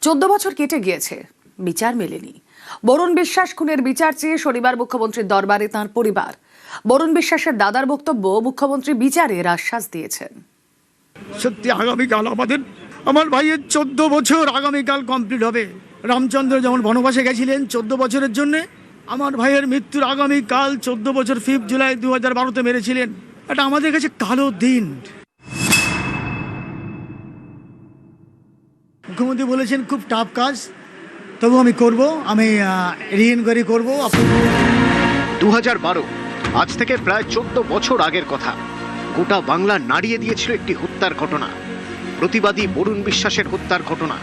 14 বছর কেটে গিয়েছে, বিচার মেলেনি। বরুণ বিশ্বাস খুনের বিচার চেয়ে শনিবার মুখ্যমন্ত্রীর দরবারে তাঁর পরিবার। বরুণ বিশ্বাসের দাদার বক্তব্য, মুখ্যমন্ত্রী বিচারের আশ্বাস দিয়েছেন। সত্যি আগামীকাল আমার ভাইয়ের 14 বছর আগামীকাল কমপ্লিট হবে। রামচন্দ্র যেমন বনবাসে গেছিলেন 14 বছরের জন্য, আমার ভাইয়ের মৃত্যুর আগামীকাল 14 বছর 5 জুলাই 2012-তে মেরেছিলেন। এটা আমাদের কাছে কালো দিন। মুখ্যমন্ত্রী বলেছেন খুব টাফ কাজ, তবু আমি করব, আমি রি-এনকোয়ারি করবো। 2012 আজ থেকে প্রায় 14 বছর আগের কথা। গোটা বাংলা নাড়িয়ে দিয়েছিল একটি হত্যার ঘটনা, প্রতিবাদী বরুণ বিশ্বাসের হত্যার ঘটনা।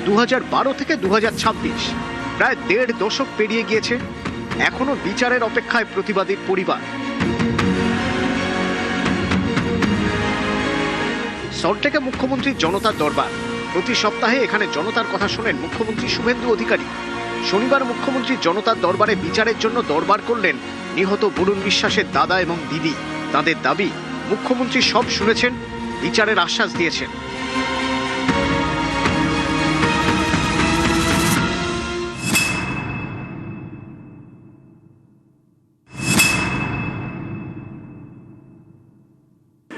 2012 থেকে 2026 প্রায় 1.5 দশক পেরিয়ে গিয়েছে, এখনো বিচারের অপেক্ষায় প্রতিবাদীর পরিবার। সল্টলেকে মুখ্যমন্ত্রীর জনতার দরবার। প্রতি সপ্তাহে এখানে জনতার কথা শোনেন মুখ্যমন্ত্রী শুভেন্দু অধিকারী। শনিবার মুখ্যমন্ত্রী জনতার দরবারে বিচারের জন্য দরবার করলেন নিহত বরুণ বিশ্বাসের দাদা এবং দিদি। তাদের দাবি, মুখ্যমন্ত্রী সব শুনেছেন, বিচারের আশ্বাস দিয়েছেন।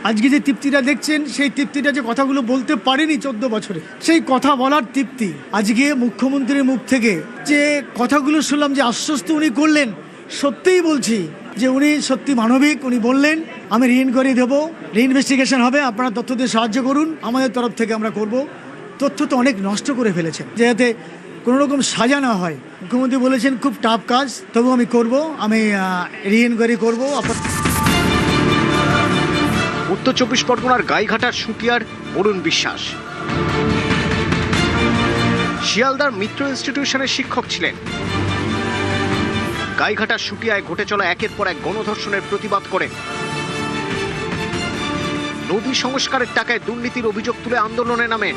আজকে যে তৃপ্তিটা দেখছেন, সেই তৃপ্তিটা যে কথাগুলো বলতে পারেনি 14 বছরে, সেই কথা বলার তৃপ্তি আজকে মুখ্যমন্ত্রীর মুখ থেকে যে কথাগুলো শুনলাম, যে আশ্বস্ত উনি করলেন, সত্যিই বলছি যে উনি সত্যি মানবিক। উনি বললেন আমি রি-এনকোয়ারি দেবো, রি-ইনভেস্টিগেশন হবে, আপনারা তথ্য দিয়ে সাহায্য করুন, আমাদের তরফ থেকে আমরা করব। তথ্য তো অনেক নষ্ট করে ফেলেছেন, যাতে কোনো রকম সাজা না হয়। মুখ্যমন্ত্রী বলেছেন খুব টাফ কাজ, তবু আমি করব, আমি রি-এনকোয়ারি করবো। উত্তর 24 পরগনার গাইঘাটার শুটিয়ার বরুণ বিশ্বাস শিয়ালদার মিত্র ইনস্টিটিউশনের শিক্ষক ছিলেন। গাইঘাটার শুটিয়ায় ঘটে চলা একের পর এক গণধর্ষণের প্রতিবাদ করেন। নদী সংস্কারের টাকায় দুর্নীতির অভিযোগ তুলে আন্দোলনে নামেন।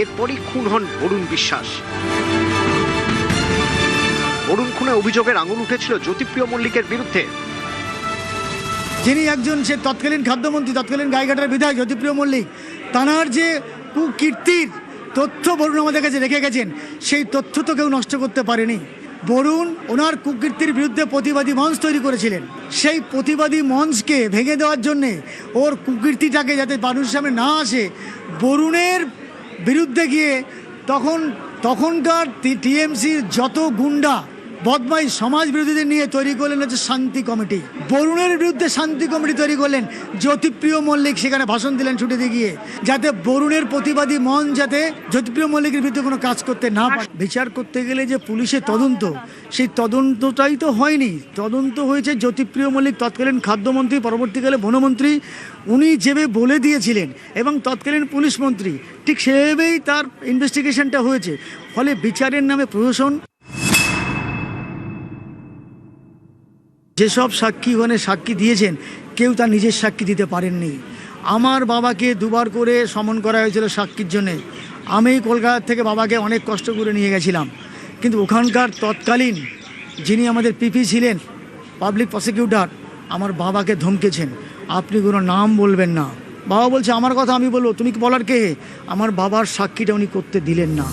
এরপরই খুন হন বরুণ বিশ্বাস। বরুণ খুনে অভিযোগের আঙুল উঠেছিল জ্যোতিপ্রিয় মল্লিকের বিরুদ্ধে। যিনি একজন সে তৎকালীন খাদ্যমন্ত্রী, তৎকালীন গাইঘাটার বিধায়ক জ্যোতিপ্রিয় মল্লিক, তাঁর যে কুকীর্তির তথ্য বরুণ আমাদের কাছে রেখে গেছেন, সেই তথ্য তো কেউ নষ্ট করতে পারেনি। বরুণ ওনার কুকীর্তির বিরুদ্ধে প্রতিবাদী মঞ্চ তৈরি করেছিলেন। সেই প্রতিবাদী মঞ্চকে ভেঙে দেওয়ার জন্যে, ওর কুকীর্তিটাকে যাতে মানুষের সামনে না আসে, বরুণের বিরুদ্ধে গিয়ে তখনকার টিএমসির যত গুন্ডা বদমাই সমাজ বিরোধীদের নিয়ে তৈরি করলেন হচ্ছে শান্তি কমিটি। বরুণের বিরুদ্ধে শান্তি কমিটি তৈরি করলেন। জ্যোতিপ্রিয় মল্লিক সেখানে ভাষণ দিলেন ছুটিতে গিয়ে, যাতে বরুণের প্রতিবাদী মন যাতে জ্যোতিপ্রিয় মল্লিকের বিরুদ্ধে কোনো কাজ করতে না পারে। বিচার করতে গেলে যে পুলিশের তদন্ত, সেই তদন্তটাই তো হয়নি। তদন্ত হয়েছে জ্যোতিপ্রিয় মল্লিক, তৎকালীন খাদ্যমন্ত্রী, পরবর্তীকালে বনমন্ত্রী, উনি যেভাবে বলে দিয়েছিলেন, এবং তৎকালীন পুলিশ মন্ত্রী, ঠিক সেভাবেই তার ইনভেস্টিগেশনটা হয়েছে। ফলে বিচারের নামে প্রহসন। যেসব সাক্ষী ওখানে সাক্ষী দিয়েছেন, কেউ তার নিজের সাক্ষী দিতে পারেননি। আমার বাবাকে 2 বার করে সমন করা হয়েছিল সাক্ষীর জন্যে। আমি কলকাতা থেকে বাবাকে অনেক কষ্ট করে নিয়ে গেছিলাম, কিন্তু ওখানকার তৎকালীন যিনি আমাদের পিপি ছিলেন, পাবলিক প্রসিকিউটর, আমার বাবাকে ধমকেছেন, আপনি কোনো নাম বলবেন না। বাবা বলছে আমার কথা আমি বলবো, তুমি কি বলার কে? আমার বাবার সাক্ষীটা উনি করতে দিলেন না।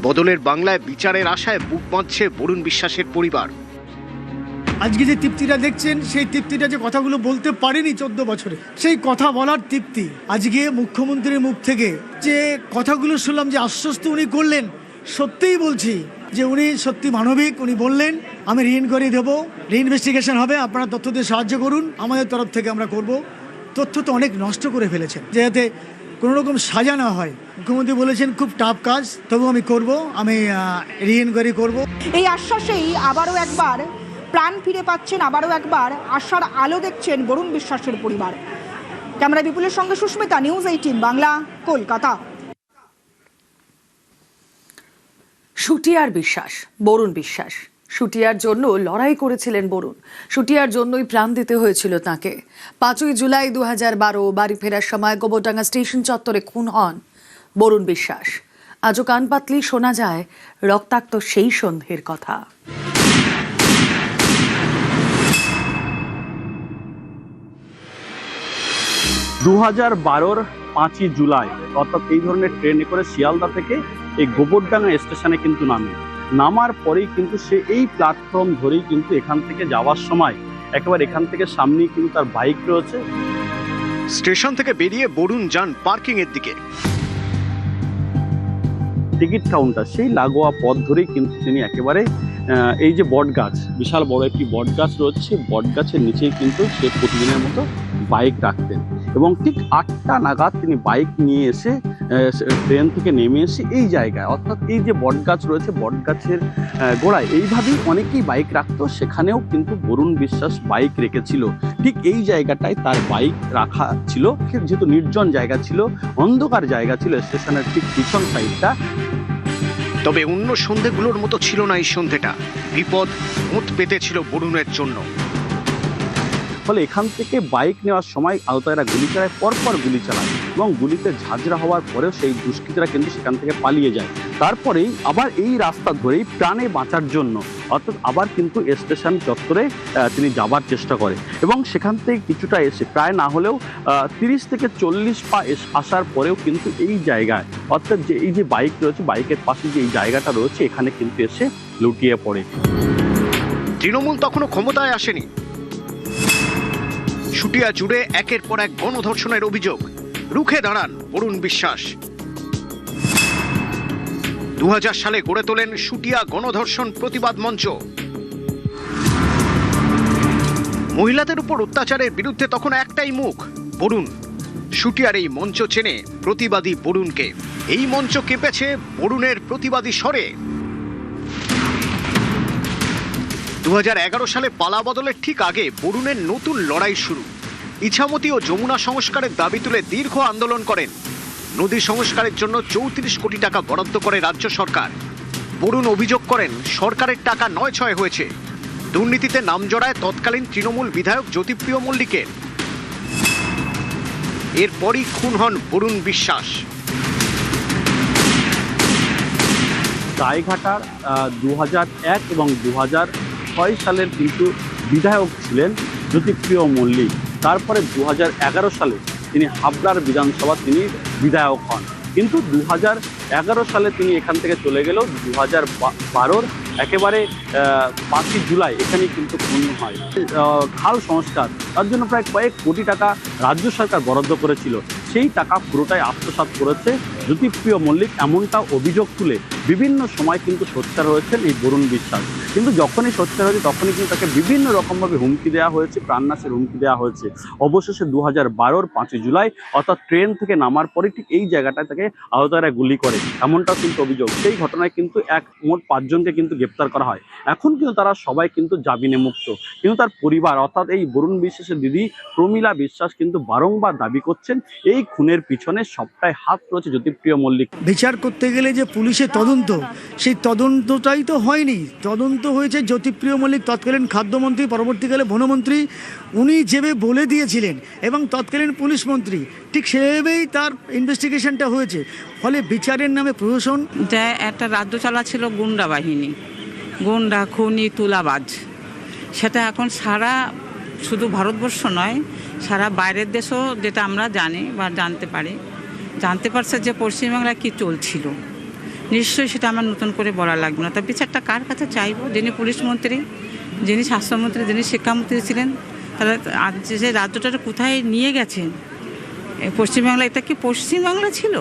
বদলের বাংলায় বিচারের আশায় বুক বাঁধছে বরুণ বিশ্বাসের পরিবার। আজকে যে তৃপ্তিটা দেখছেন, সেই তৃপ্তিটা যে কথাগুলো বলতে পারেনি 14 বছরে, সেই কথা বলার তৃপ্তি আজকে মুখ্যমন্ত্রীর মুখ থেকে যে কথাগুলো শুনলাম, যে আশ্বস্ত উনি করলেন, সত্যিই বলছি যে উনি সত্যি মানবিক। উনি বললেন আমি রি-এনকোয়ারি দেবো, রি-ইনভেস্টিগেশন হবে, আপনারা তথ্য দিয়ে সাহায্য করুন, আমাদের তরফ থেকে আমরা করব। তথ্য তো অনেক নষ্ট করে ফেলেছেন, যাতে কোনো রকম সাজা না হয়। মুখ্যমন্ত্রী বলেছেন খুব টাফ কাজ, তবু আমি করব, আমি রি-এনকোয়ারি করব। এই আশ্বাসেই আবারও একবার প্রাণ ফিরে পাচ্ছেন, আবারও একবার আশার আলো দেখছেন বরুণ বিশ্বাসের পরিবার। ক্যামেরা বিপুলের সঙ্গে সুস্মিতা, নিউজ 18 বাংলা, কলকাতা। শুটিয়ার বিশ্বাস, বরুণ বিশ্বাস। শুটিয়ার জন্য লড়াই করেছিলেন বরুণ, শুটিয়ার জন্যই প্রাণ দিতে হয়েছিল তাকে। 5ই জুলাই 2012 বাড়ি ফেরার সময় গোবরডাঙ্গা স্টেশন চত্বরে খুন হন বরুণ বিশ্বাস। আজও কান পাতলি শোনা যায় রক্তাক্ত সেই সন্ধ্যের কথা। 2012-র 5ই জুলাই অর্থাৎ এই ধরনের ট্রেনে করে শিয়ালদা থেকে এই গোবরডাঙ্গা স্টেশনে কিন্তু নামার পরেই কিন্তু সে এই প্ল্যাটফর্ম ধরেই কিন্তু এখান থেকে যাওয়ার সময় একেবারে এখান থেকে সামনেই কিন্তু তার বাইক রয়েছে। স্টেশন থেকে বেরিয়ে বরুণ যান পার্কিং এর দিকে। টিকিট কাউন্টার সেই লাগোয়া পথ ধরেই কিন্তু তিনি একেবারে এই যে বট গাছ, বিশাল বড় একটি বট গাছ রয়েছে, বট গাছের নিচেই কিন্তু সে প্রতিদিনের মতো বাইক রাখতেন এবং ঠিক 8টা নাগাদ তিনি বাইক নিয়ে এসে ট্রেন থেকে নেমে এসে এই জায়গায় অর্থাৎ এই যে বট গাছ রয়েছে বট গাছের গোড়ায় এইভাবেই অনেকেই বাইক রাখতো, সেখানেও কিন্তু বরুণ বিশ্বাস বাইক রেখেছিল। ঠিক এই জায়গাটায় তার বাইক রাখা ছিল, যেহেতু নির্জন জায়গা ছিল, অন্ধকার জায়গা ছিল স্টেশনের ঠিক পিছন সাইডটা। তবে অন্য সন্ধেগুলোর মতো ছিল না এই সন্ধেটা, বিপদ ওঁত পেতেছিল বরুণের জন্য। ফলে এখান থেকে বাইক নেওয়ার সময় আহতরা গুলি চালায়, পরপর গুলি চালায় এবং গুলিতে ঝাঁঝরা হওয়ার পরেও সেই দুষ্কৃতীরা কিন্তু সেখান থেকে পালিয়ে যায়। তারপরেই আবার এই রাস্তা ধরেই প্রাণে বাঁচার জন্য অর্থাৎ আবার কিন্তু স্টেশন চত্বরে তিনি যাবার চেষ্টা করে এবং সেখান থেকে কিছুটা এসে প্রায় না হলেও 30 থেকে 40 পা আসার পরেও কিন্তু এই জায়গায় অর্থাৎ যে এই যে বাইক রয়েছে বাইকের পাশে যে এই জায়গাটা রয়েছে এখানে কিন্তু এসে লুটিয়ে পড়ে। তৃণমূল তখনও ক্ষমতায় আসেনি। শুটিয়া জুড়ে একের পর এক গণধর্ষণের অভিযোগ, রুখে দাঁড়ান বরুণ বিশ্বাস। 2000 সালে গড়ে তোলেন শুটিয়া গণধর্ষণ প্রতিবাদ মঞ্চ। মহিলাদের উপর অত্যাচারের বিরুদ্ধে তখন একটাই মুখ, বরুণ। শুটিয়ার এই মঞ্চ চেনে প্রতিবাদী বরুণকে। এই মঞ্চ কেঁপেছে বরুণের প্রতিবাদী স্বরে। 2011 সালে পালা বদলের ঠিক আগে বরুণের নতুন লড়াই শুরু। ইছামতি ও যমুনা সংস্কারের দাবি তুলে দীর্ঘ আন্দোলন করেন। নদী সংস্কারের জন্য 34 কোটি টাকা বরাদ্দ করে রাজ্য সরকার। বরুণ অভিযোগ করেন সরকারের টাকা নয়-ছয় হয়েছে। দুর্নীতিতে নাম জড়ায় তৎকালীন তৃণমূল বিধায়ক জ্যোতিপ্রিয় মল্লিকের। এরপরই খুন হন বরুণ বিশ্বাস। গাইঘাটার 2001 এবং 2006 সালের কিন্তু বিধায়ক ছিলেন জ্যোতিপ্রিয় মল্লিক। তারপরে 2011 সালে তিনি হাবড়ার বিধানসভা তিনি বিধায়ক হন, কিন্তু 2011 সালে তিনি এখান থেকে চলে গেলেও 2012-র একেবারে 5ই জুলাই এখানে কিন্তু খুন হয়। খাল সংস্কার তার জন্য প্রায় কয়েক কোটি টাকা রাজ্য সরকার বরাদ্দ করেছিল, সেই টাকা পুরোটাই আত্মসাৎ করেছে জ্যোতিপ্রিয় মল্লিক, এমনটা অভিযোগ তুলে বিভিন্ন সময় কিন্তু সোচ্চার হয়েছেন এই বরুণ বিশ্বাস। কিন্তু যখনই সোচ্চার হয়েছে তখনই কিন্তু তাকে বিভিন্ন রকমভাবে হুমকি দেওয়া হয়েছে, প্রাণনাশের হুমকি দেওয়া হয়েছে। অবশেষে 2012-র 5ই জুলাই অর্থাৎ ট্রেন থেকে নামার পরে ঠিক এই জায়গাটায় তাকে আহতরা গুলি করে, এমনটাও কিন্তু অভিযোগ। সেই ঘটনায় কিন্তু মোট 5 জনকে কিন্তু গ্রেপ্তার করা হয়। এখন কিন্তু তারা সবাই কিন্তু জামিনে মুক্ত, কিন্তু তার পরিবার অর্থাৎ এই বরুণ বিশ্বাসের দিদি প্রমীলা বিশ্বাস কিন্তু বারংবার দাবি করছেন এই খুনের পিছনে সবটাই হাত রয়েছে জ্যোতিপ্রিয় মল্লিক। বিচার করতে গেলে যে পুলিশের তদন্ত, সেই তদন্তটাই তো হয়নি। তদন্ত হয়েছে জ্যোতিপ্রিয় মল্লিক তৎকালীন খাদ্যমন্ত্রী, পরবর্তীকালে বনমন্ত্রী, উনি যেভাবে বলে দিয়েছিলেন এবং তৎকালীন পুলিশ মন্ত্রী ঠিক সেভাবেই তার ইনভেস্টিগেশনটা হয়েছে। ফলে বিচারের নামে প্রশাসন যে একটা রাজ্য চালাচ্ছিল গুন্ডা বাহিনী, গুন্ডা খুনি তুলাবাজ, সেটা এখন সারা শুধু ভারতবর্ষ নয় সারা বাইরের দেশও যেটা আমরা জানি বা জানতে পারছে যে পশ্চিমবাংলায় কী চলছিল। নিশ্চয়ই সেটা আমার নতুন করে বলা লাগবে না। তা বিচারটা কার কাছে চাইব? যিনি পুলিশ মন্ত্রী, যিনি স্বাস্থ্যমন্ত্রী, যিনি শিক্ষামন্ত্রী ছিলেন, তাহলে আজ যে রাজ্যটা কোথায় নিয়ে গেছেন। পশ্চিমবাংলা এটা কি পশ্চিমবাংলা ছিল?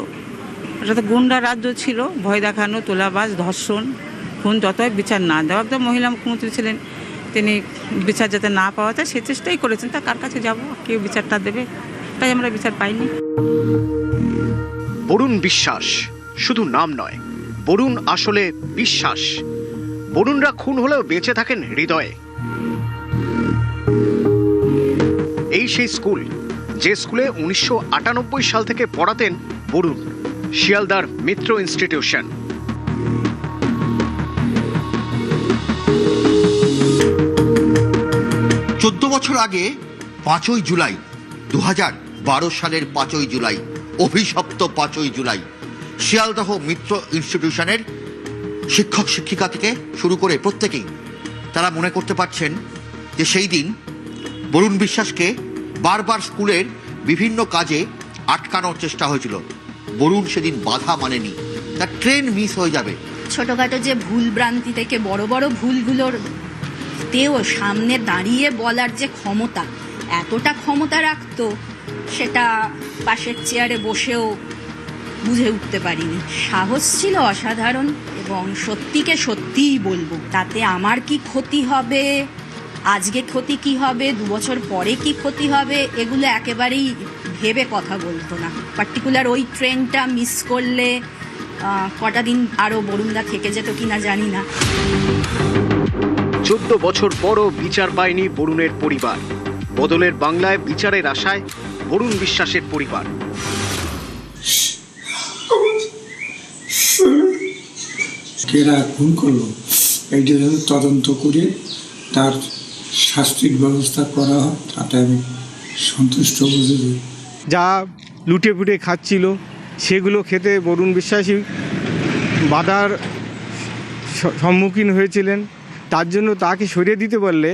এটা তো গুন্ডা রাজ্য ছিল। ভয় দেখানো, তোলাবাজ, ধর্ষণ, খুন, যতই বিচার না দেওয়া। একদম মহিলা মুখ্যমন্ত্রী ছিলেন, তিনি বিচার যাতে না পাওয়া যায় সে চেষ্টাই করেছেন। তা কার কাছে যাব? কেউ বিচারটা দেবে? তাই আমরা বিচার পাইনি। বরুণ বিশ্বাস শুধু নাম নয়, বরুণ আসলে বিশ্বাস। বরুণরা খুন হলেও বেঁচে থাকেন হৃদয়ে। এই সেই স্কুল, যে স্কুলে 1998 সাল থেকে পড়াতেন বরুণ, শিয়ালদার মিত্র ইনস্টিটিউশন। চোদ্দ বছর আগে 5ই জুলাই 2012 সালের 5ই জুলাই, অভিশপ্ত 5ই জুলাই, শিয়ালদহ মিত্র ইনস্টিটিউশনের শিক্ষক শিক্ষিকা থেকে শুরু করে প্রত্যেকেই তারা মনে করতে পারছেন যে সেই দিন বরুণ বিশ্বাসকে বারবার স্কুলের বিভিন্ন কাজে আটকানোর চেষ্টা হয়েছিল। বরুণ সেদিন বাধা মানেনি, তার ট্রেন মিস হয়ে যাবে। ছোটখাটো যে ভুল ভ্রান্তি থেকে বড় বড় ভুলগুলোর তেও সামনে দাঁড়িয়ে বলার যে ক্ষমতা, এতটা ক্ষমতা রাখতো, সেটা পাশের চেয়ারে বসেও বুঝে উঠতে পারিনি। সাহস ছিল অসাধারণ এবং সত্যিকে সত্যিই বলবো। তাতে আমার কি ক্ষতি হবে, আজকে ক্ষতি কি হবে, 2 বছর পরে কি ক্ষতি হবে, এগুলো একেবারেই ভেবে কথা বলতো না। পার্টিকুলার ওই ট্রেনটা মিস করলে কটা দিন আরও বরুণদা থেকে যেত কিনা জানি না। 14 বছর পরও বিচার পায়নি বরুণের পরিবার। বদলের বাংলায় বিচারের আশায় বরুণ বিশ্বাসের পরিবার। কেরা খুন করলো এইটা যেন তদন্ত করে তার শাস্তির ব্যবস্থা করা হয়, তাতে আমি সন্তুষ্ট বুঝেছি। যা লুটে পুটে খাচ্ছিল সেগুলো খেতে বরুণ বিশ্বাসী বাধার সম্মুখীন হয়েছিলেন। তার জন্য তাকে সরিয়ে দিতে পারলে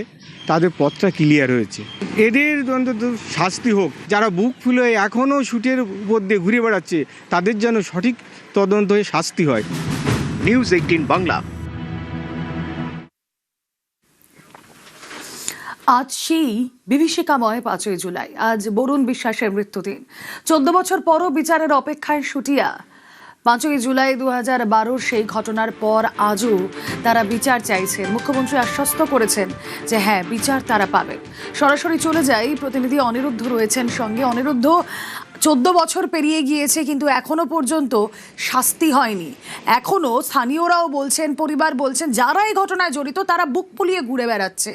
তাদের পথটা ক্লিয়ার হয়েছে। এদের অন্তত শাস্তি হোক। যারা বুক ফুলে এখনও শুটের উপর দিয়ে ঘুরে বেড়াচ্ছে, তাদের যেন সঠিক তদন্ত হয়ে শাস্তি হয়। নিউজ 18 বাংলা। আজ সেই বিভীষিকাময় 5ই জুলাই, আজ বরুণ বিশ্বাসের মৃত্যুদিন। 14 বছর পরও বিচারের অপেক্ষায় শুটিয়া। 5ই জুলাই 2012 সেই ঘটনার পর আজও তারা বিচার চাইছেন। মুখ্যমন্ত্রী আশ্বস্ত করেছেন যে হ্যাঁ, বিচার তারা পাবে। সরাসরি চলে যাই, প্রতিনিধি অনিরুদ্ধ রয়েছেন সঙ্গে। অনিরুদ্ধ, 14 বছর পেরিয়ে গিয়েছে কিন্তু এখনো পর্যন্ত শাস্তি হয়নি। এখনো স্থানীয়রাও বলছেন, পরিবার বলছেন, যারা এই ঘটনায় জড়িত তারা বুক ফুলিয়ে ঘুরে বেড়াচ্ছে।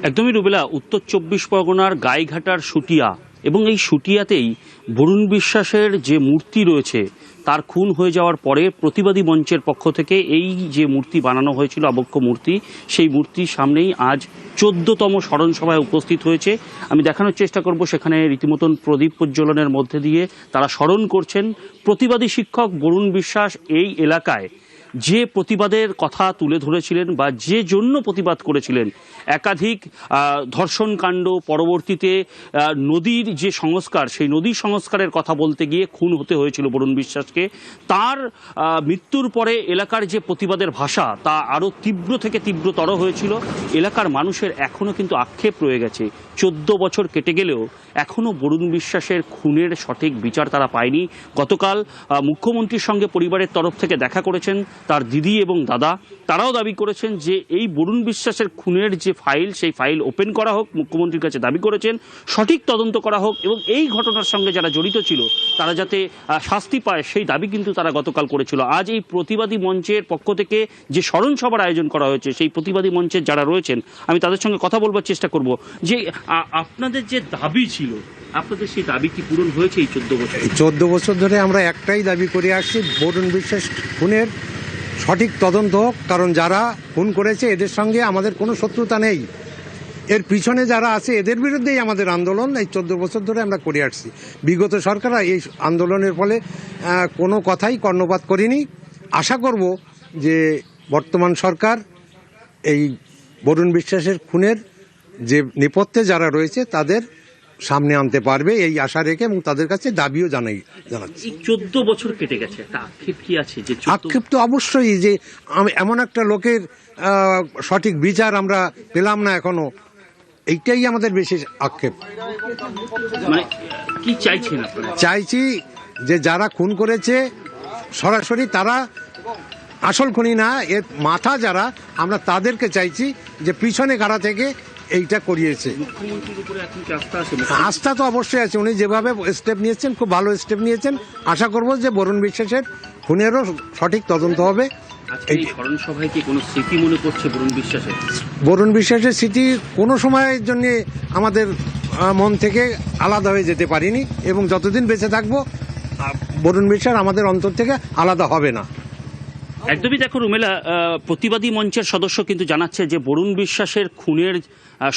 একদমই রুবেলা, উত্তর 24 পরগনার গাইঘাটার শুটিয়া, এবং এই শুটিয়াতেই বরুণ বিশ্বাসের যে মূর্তি রয়েছে তার খুন হয়ে যাওয়ার পরে প্রতিবাদী মঞ্চের পক্ষ থেকে এই যে মূর্তি বানানো হয়েছিল, আবক্ষ মূর্তি, সেই মূর্তির সামনেই আজ 14তম স্মরণ সভায় উপস্থিত হয়েছে। আমি দেখানোর চেষ্টা করব, সেখানে রীতিমতন প্রদীপ প্রজ্বলনের মধ্যে দিয়ে তারা স্মরণ করছেন প্রতিবাদী শিক্ষক বরুণ বিশ্বাস এই এলাকায় যে প্রতিবাদের কথা তুলে ধরেছিলেন বা যে জন্য প্রতিবাদ করেছিলেন। একাধিক ধর্ষণ কাণ্ড, পরবর্তীতে নদীর যে সংস্কার, সেই নদী সংস্কারের কথা বলতে গিয়ে খুন হতে হয়েছিল বরুণ বিশ্বাসকে। তার মৃত্যুর পরে এলাকার যে প্রতিবাদের ভাষা তা আরও তীব্র থেকে তীব্রতর হয়েছিল। এলাকার মানুষের এখনও কিন্তু আক্ষেপ রয়ে গেছে। 14 বছর কেটে গেলেও এখনও বরুণ বিশ্বাসের খুনের সঠিক বিচার তারা পায়নি। গতকাল মুখ্যমন্ত্রীর সঙ্গে পরিবারের তরফ থেকে দেখা করেছেন তার দিদি এবং দাদা। তারাও দাবি করেছেন যে এই বরুণ বিশ্বাসের খুনের যে ফাইল, সেই ফাইল ওপেন করা হোক। মুখ্যমন্ত্রীর কাছে দাবি করেছেন সঠিক তদন্ত করা হোক এবং এই ঘটনার সঙ্গে যারা জড়িত ছিল তারা যাতে শাস্তি পায়, সেই দাবি কিন্তু তারা গতকাল করেছিল। আজ এই প্রতিবাদী মঞ্চের পক্ষ থেকে যে স্মরণ সভার আয়োজন করা হয়েছে, সেই প্রতিবাদী মঞ্চের যারা রয়েছেন আমি তাদের সঙ্গে কথা বলবার চেষ্টা করব যে আপনাদের যে দাবি ছিল, আপনাদের সেই দাবি কি পূরণ হয়েছে এই 14 বছর? 14 বছর ধরে আমরা একটাই দাবি করে আসছি, বরুণ বিশ্বাস খুনের সঠিক তদন্ত হোক। কারণ যারা খুন করেছে এদের সঙ্গে আমাদের কোনো শত্রুতা নেই। এর পিছনে যারা আছে এদের বিরুদ্ধেই আমাদের আন্দোলন এই 14 বছর ধরে আমরা করে আসছি। বিগত সরকার এই আন্দোলনের ফলে কোনো কথাই কর্ণপাত করেনি। আশা করব যে বর্তমান সরকার এই বরুণ বিশ্বাসের খুনের যে নেপথ্যে যারা রয়েছে তাদের সামনে আনতে পারবে এই আশা রেখে এবং তাদের কাছে দাবিও জানাচ্ছি। 14 বছর কেটে গেছে, একটা আক্ষেপ কি আছে? যে আক্ষেপ তো অবশ্যই, যে এমন একটা লোকের সঠিক বিচার আমরা পেলাম না এখনো, এইটাই আমাদের বেশি আক্ষেপ। মানে কি চাইছেন আপনারা? চাইছি যে যারা খুন করেছে সরাসরি তারা আসল খুনি না, এর মাথা যারা, আমরা তাদেরকে চাইছি যে পিছনে কারা থেকে এইটা করিয়েছে। আস্থা তো অবশ্যই আছে, উনি যেভাবে স্টেপ নিয়েছেন খুব ভালো স্টেপ নিয়েছেন। আশা করব যে বরুণ বিশ্বাসের খুনেরও সঠিক তদন্ত হবে। স্মরণ সভায় কি কোনো স্মৃতি মনে করছে বরুণ বিশ্বাসের? বরুণ বিশ্বাসের স্মৃতি কোনো সময়ের জন্য আমাদের মন থেকে আলাদা হয়ে যেতে পারিনি এবং যতদিন বেঁচে থাকবো বরুণ বিশ্বাস আমাদের অন্তর থেকে আলাদা হবে না। একদমই দেখো রুমেলা, প্রতিবাদী মঞ্চের সদস্য কিন্তু জানাচ্ছে যে বরুণ বিশ্বাসের খুনের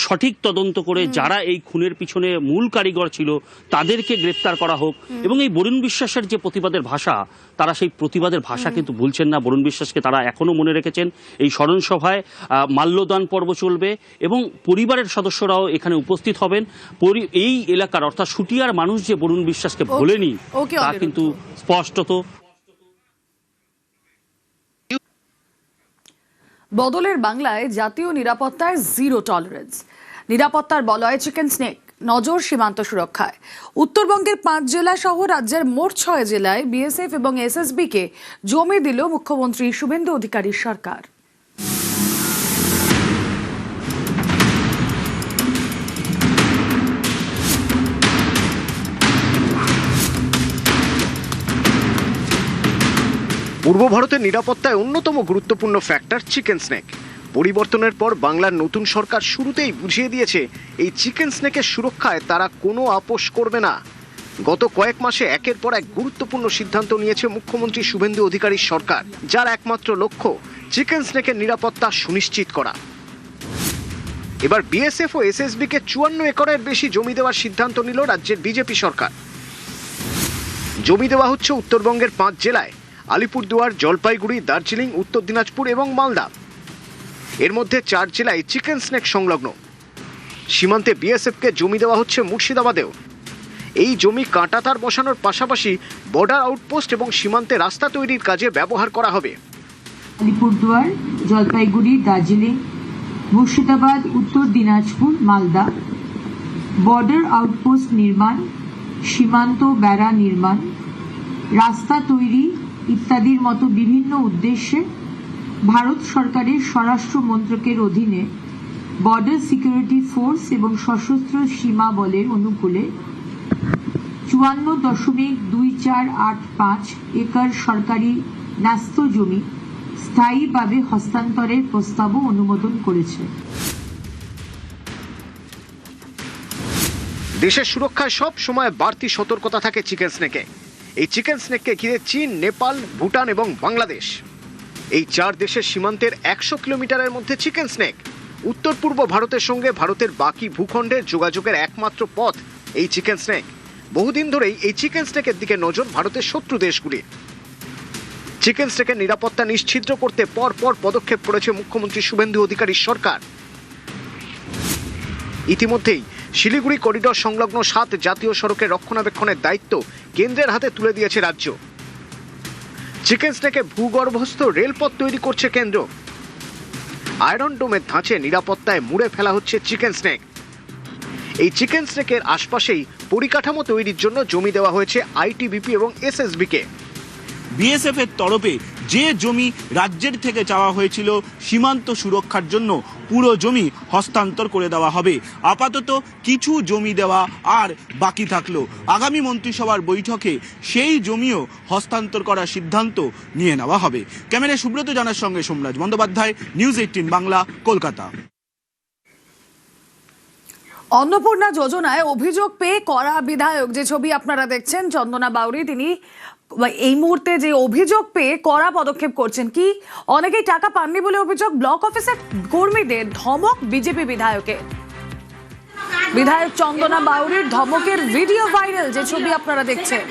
সঠিক তদন্ত করে যারা এই খুনের পিছনে মূল কারিগর ছিল তাদেরকে গ্রেফতার করা হোক, এবং এই বরুণ বিশ্বাসের যে প্রতিবাদের ভাষা, তারা সেই প্রতিবাদের ভাষা কিন্তু ভুলছেন না। বরুণ বিশ্বাসকে তারা এখনো মনে রেখেছেন। এই স্মরণ সভায় মাল্যদান পর্ব চলবে এবং পরিবারের সদস্যরাও এখানে উপস্থিত হবেন। এই এলাকার অর্থাৎ শুটিয়ার মানুষ যে বরুণ বিশ্বাসকে ভোলেনি তা কিন্তু স্পষ্টত। বদলের বাংলায় জাতীয় নিরাপত্তায় জিরো টলারেন্স। নিরাপত্তার বলয় চিকেন স্নেক, নজর সীমান্ত সুরক্ষায়। উত্তরবঙ্গের 5 জেলা সহ রাজ্যের মোট 6 জেলায় বিএসএফ এবং এসএসবি কে জমি দিল মুখ্যমন্ত্রী শুভেন্দু অধিকারীর সরকার। পূর্ব ভারতের নিরাপত্তায় অন্যতম গুরুত্বপূর্ণ ফ্যাক্টর চিকেন স্নেক। পরিবর্তনের পর বাংলার নতুন সরকার শুরুতেই বুঝিয়ে দিয়েছে এই চিকেন স্নেকের সুরক্ষায় তারা কোনো আপোষ করবে না। গত কয়েক মাসে একের পর এক গুরুত্বপূর্ণ সিদ্ধান্ত নিয়েছে মুখ্যমন্ত্রী শুভেন্দু অধিকারীর সরকার, যার একমাত্র লক্ষ্য চিকেন স্নেকের নিরাপত্তা সুনিশ্চিত করা। এবার বিএসএফ ও এসএসবি কে 54 একরের বেশি জমি দেওয়ার সিদ্ধান্ত নিল রাজ্যের বিজেপি সরকার। জমি দেওয়া হচ্ছে উত্তরবঙ্গের 5 জেলায়: আলিপুরদুয়ার, জলপাইগুড়ি, দার্জিলিং, উত্তর দিনাজপুর এবং মালদা। এর মধ্যে 4 জেলায় চিকেন স্নেক সংলগ্ন। সীমান্তে বিএসএফকে জমি দেওয়া হচ্ছে মুর্শিদাবাদেও। এই জমি কাঁটাতার বসানোর পাশাপাশি বর্ডার আউটপোস্ট এবং সীমান্তে রাস্তা তৈরির কাজে ব্যবহার করা হবে। আলিপুরদুয়ার, জলপাইগুড়ি, দার্জিলিং, মুর্শিদাবাদ, উত্তর দিনাজপুর, মালদা বর্ডার আউটপোস্ট নির্মাণ, সীমান্ত বেড়া নির্মাণ, রাস্তা তৈরি ইত্যাদির মতো বিভিন্ন উদ্দেশ্যে ভারত সরকারের স্বরাষ্ট্র মন্ত্রকের অধীনে বর্ডার সিকিউরিটি ফোর্স এবং সশস্ত্র সীমা বলের অনুকূলে 54.2485 একর সরকারি ন্যস্ত জমি স্থায়ীভাবে হস্তান্তরের প্রস্তাবও অনুমোদন করেছে। দেশের সুরক্ষায় সব সময় বাড়তি সতর্কতা থাকে চিকেন স্নেকে। এই চিকেন স্নেককে ঘিরে চীন, নেপাল, ভুটান এবং বাংলাদেশ, এই 4 দেশের সীমান্তের 100 কিলোমিটারের মধ্যে চিকেন স্নেক। উত্তর পূর্ব ভারতের সঙ্গে ভারতের বাকি ভূখণ্ডের যোগাযোগের একমাত্র পথ এই চিকেন স্নেক। বহুদিন ধরেই এই চিকেন স্নেকের দিকে নজর ভারতের শত্রু দেশগুলি। চিকেন স্নেকের নিরাপত্তা নিশ্চিত করতে পরপর পদক্ষেপ করেছে মুখ্যমন্ত্রী শুভেন্দু অধিকারীর সরকার। ইতিমধ্যেই শিলিগুড়ি করিডোর সংলগ্ন 7 জাতীয় সড়কের রক্ষণাবেক্ষণের দায়িত্ব কেন্দ্রের হাতে তুলে দিয়েছে রাজ্য। চিকেন স্নেকে ভূগর্ভস্থ রেলপথ তৈরি করছে কেন্দ্র। আয়রন ডোমের ধাঁচে নিরাপত্তায় মুড়ে ফেলা হচ্ছে চিকেন স্নেক। এই চিকেন স্নেকের আশপাশেই পরিকাঠামো তৈরির জন্য জমি দেওয়া হয়েছে আইটিবিপি এবং এসএসবি কে। বিএসএফ এর তরফে যে জমি রাজ্যের থেকে চাওয়া হয়েছিল সীমান্ত সুরক্ষার জন্য, পুরো জমি হস্তান্তর করে দেওয়া হবে। আপাতত কিছু জমি দেওয়া আর বাকি থাকলো। আগামী মন্ত্রিসভার বৈঠকে সেই জমিও হস্তান্তর করার সিদ্ধান্ত নিয়ে নেওয়া হবে। ক্যামেরায় সুব্রত জানার সঙ্গে সোমরাজ বন্দ্যোপাধ্যায়, নিউজ 18 বাংলা, কলকাতা। অন্নপূর্ণা যোজনায় অভিযোগ পেয়ে করা বিধায়ক, যে ছবি আপনারা দেখছেন, চন্দনা বাউরি, তিনি এই মুহূর্তে যে অভিযোগ পেয়ে কড়া পদক্ষেপ করছেন। কি অনেকেই টাকা পাননি বলে অভিযোগ, ব্লক অফিসের কর্মীদের ধমক বিজেপি বিধায়কের। বিধায়ক চন্দনা বাউরির ধমকের ভিডিও ভাইরাল, যে ছবি আপনারা দেখছেন।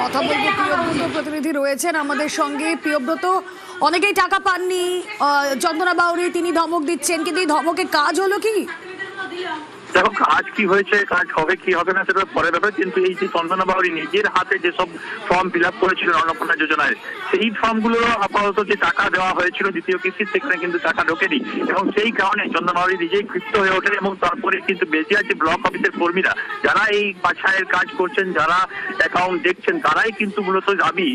কথা বলবো, প্রিয়ব্রত প্রতিনিধি রয়েছেন আমাদের সঙ্গে। প্রিয়ব্রত, অনেকেই টাকা পাননি, চন্দনা বাউরি তিনি ধমক দিচ্ছেন, কিন্তু এই ধমকে কাজ হলো কি? দেখো কাজ কি হয়েছে, কাজ হবে কি হবে না সেটা পরে ব্যাপার, কিন্তু এই যে চন্দনা বাউরি নিজের হাতে যেসব ফর্ম ফিল আপ করেছিলেন অন্নপূর্ণা যোজনায়, সেই ফর্মগুলো আপাতত যে টাকা দেওয়া হয়েছিল দ্বিতীয় কিস্তির, সেখানে কিন্তু টাকা ঢোকেনি এবং সেই কারণে চন্দনা বাউরি নিজেই ক্ষিপ্ত হয়ে ওঠেন এবং তারপরে কিন্তু বেজিয়ার যে ব্লক অফিসের কর্মীরা যারা এই বাছাইয়ের কাজ করছেন, যারা অ্যাকাউন্ট দেখছেন, তারাই কিন্তু মূলত দাবি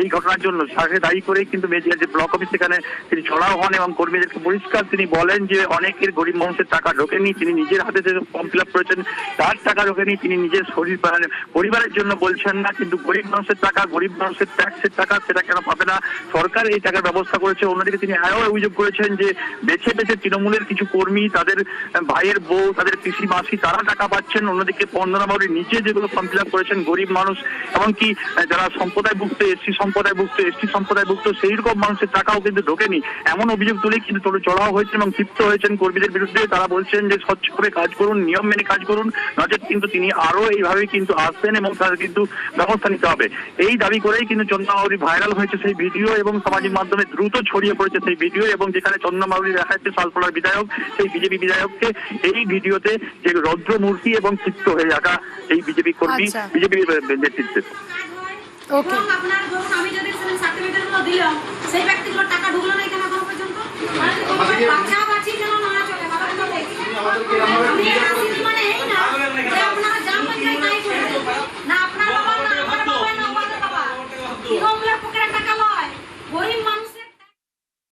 এই ঘটনার জন্য তাকে দায়ী করেই কিন্তু বেজিয়ার যে ব্লক অফিস সেখানে তিনি চড়াও হন এবং কর্মীদেরকে পরিষ্কার তিনি বলেন যে অনেকের গরিব মানুষের টাকা ঢোকেনি, তিনি নিজের হাতে যে ফর্ম ফিল আপ করেছেন তার টাকা ঢোকেনি, তিনি নিজের শরীর পরিবারের জন্য বলছেন না, কিন্তু গরিব মানুষের টাকা, গরিব মানুষের ট্যাক্সের টাকা সেটা কেন পাবে না, সরকার এই টাকার ব্যবস্থা করেছে। অন্যদিকে তিনি আরও অভিযোগ করেছেন যে বেছে বেছে তৃণমূলের কিছু কর্মী, তাদের ভাইয়ের বউ, তাদের পিসি মাসি তারা টাকা পাচ্ছেন, অন্যদিকে চন্দনা বাউরি নিজে যেগুলো ফর্ম ফিল আপ করেছেন গরিব মানুষ এমনকি যারা সম্প্রদায়ভুক্ত, এসসি সম্প্রদায়ভুক্ত, এসটি সম্প্রদায়ভুক্ত সেই রকম মানুষের টাকাও কিন্তু ঢোকেনি, এমন অভিযোগ তুলে কিন্তু চড়াও হয়েছে এবং ক্ষিপ্ত হয়েছেন কর্মীদের বিরুদ্ধে। তারা বলছেন যে স্বচ্ছ করে কাজ করুন, নিয়ম মেনে কাজ করুন, নচেত কিন্তু তিনি আরো এইভাবে কিন্তু আসবেন এবং তার কিন্তু ব্যবস্থা নিতে হবে। এই দাবি করেই কিন্তু চন্দনা বাউরি ভাইরাল হয়েছে সেই ভিডিও এবং সামাজিক মাধ্যমে দ্রুত ছড়িয়ে পড়েছে সেই ভিডিও, এবং যেখানে চন্দনা বাউরি দেখা যাচ্ছে শালপলার বিধায়ক, সেই বিজেপি বিধায়ককে এই ভিডিওতে যে রৌদ্রমূর্তি এবং ক্ষিপ্ত হয়ে থাকা এই বিজেপি কর্মী, বিজেপি নেতৃত্বে। ওকে, আপনার ধরুন আমি যদি সার্টিফিকেটগুলো দিলাম, সেই ব্যক্তিগুলোর টাকা ঢুকলো না এখানে এখনো পর্যন্ত।